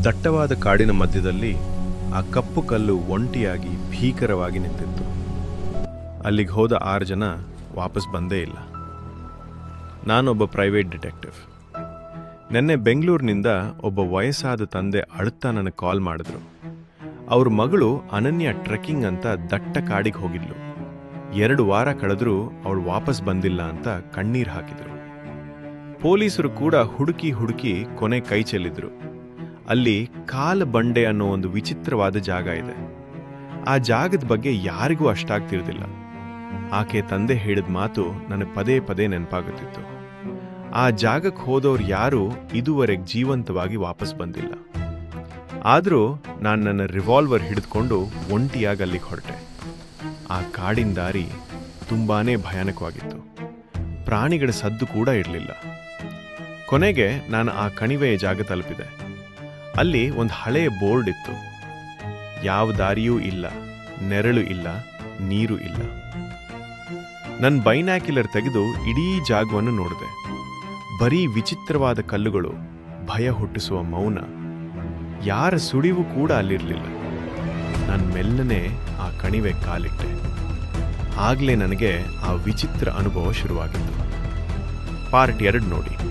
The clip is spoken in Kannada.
ದಟ್ಟವಾದ ಕಾಡಿನ ಮಧ್ಯದಲ್ಲಿ ಆ ಕಪ್ಪು ಕಲ್ಲು ಒಂಟಿಯಾಗಿ ಭೀಕರವಾಗಿ ನಿಂತಿತ್ತು. ಅಲ್ಲಿಗೆ ಹೋದ 6 ಜನ ವಾಪಸ್ ಬಂದೇ ಇಲ್ಲ. ನಾನೊಬ್ಬ ಪ್ರೈವೇಟ್ ಡಿಟೆಕ್ಟಿವ್. ನೆನ್ನೆ ಬೆಂಗಳೂರಿನಿಂದ ಒಬ್ಬ ವಯಸ್ಸಾದ ತಂದೆ ಅಳುತ್ತಾ ನನಗೆ ಕಾಲ್ ಮಾಡಿದ್ರು. ಅವ್ರ ಮಗಳು ಅನನ್ಯ ಟ್ರೆಕ್ಕಿಂಗ್ ಅಂತ ದಟ್ಟ ಕಾಡಿಗೆ ಹೋಗಿದ್ಲು. 2 ವಾರ ಕಳೆದ್ರೂ ಅವಳು ವಾಪಸ್ ಬಂದಿಲ್ಲ ಅಂತ ಕಣ್ಣೀರು ಹಾಕಿದ್ರು. ಪೊಲೀಸರು ಕೂಡ ಹುಡುಕಿ ಕೊನೆ ಕೈ ಚೆಲ್ಲಿದ್ರು. ಅಲ್ಲಿ ಕಾಲ ಬಂಡೆ ಅನ್ನೋ ಒಂದು ವಿಚಿತ್ರವಾದ ಜಾಗ ಇದೆ. ಆ ಜಾಗದ ಬಗ್ಗೆ ಯಾರಿಗೂ ಅಷ್ಟಾಗ್ತಿರ್ಲಿಲ್ಲ. ಆಕೆ ತಂದೆ ಹೇಳಿದ ಮಾತು ನನಗೆ ಪದೇ ಪದೇ ನೆನಪಾಗುತ್ತಿತ್ತು. ಆ ಜಾಗಕ್ಕೆ ಹೋದವ್ರು ಯಾರೂ ಇದುವರೆಗೆ ಜೀವಂತವಾಗಿ ವಾಪಸ್ ಬಂದಿಲ್ಲ. ಆದರೂ ನಾನು ನನ್ನ ರಿವಾಲ್ವರ್ ಹಿಡಿದುಕೊಂಡು ಒಂಟಿಯಾಗಿ ಅಲ್ಲಿಗೆ ಹೊರಟೆ. ಆ ಕಾಡಿನ ದಾರಿ ತುಂಬಾನೇ ಭಯಾನಕವಾಗಿತ್ತು. ಪ್ರಾಣಿಗಳ ಸದ್ದು ಕೂಡ ಇರಲಿಲ್ಲ. ಕೊನೆಗೆ ನಾನು ಆ ಕಣಿವೆಯ ಜಾಗ ತಲುಪಿದೆ. ಅಲ್ಲಿ ಒಂದು ಹಳೆಯ ಬೋರ್ಡ್ ಇತ್ತು. ಯಾವ ದಾರಿಯೂ ಇಲ್ಲ, ನೆರಳು ಇಲ್ಲ, ನೀರು ಇಲ್ಲ. ನನ್ನ ಬೈನಾಕ್ಯುಲರ್ ತೆಗೆದು ಇಡೀ ಜಾಗವನ್ನು ನೋಡಿದೆ. ಬರೀ ವಿಚಿತ್ರವಾದ ಕಲ್ಲುಗಳು, ಭಯ ಹುಟ್ಟಿಸುವ ಮೌನ, ಯಾರ ಸುಳಿವು ಕೂಡ ಅಲ್ಲಿರಲಿಲ್ಲ. ನಾನು ಮೆಲ್ಲನೆ ಆ ಕಣಿವೆ ಕಾಲಿಟ್ಟೆ. ಆಗಲೇ ನನಗೆ ಆ ವಿಚಿತ್ರ ಅನುಭವ ಶುರುವಾಗಿತ್ತು. ಪಾರ್ಟ್ 2 ನೋಡಿ.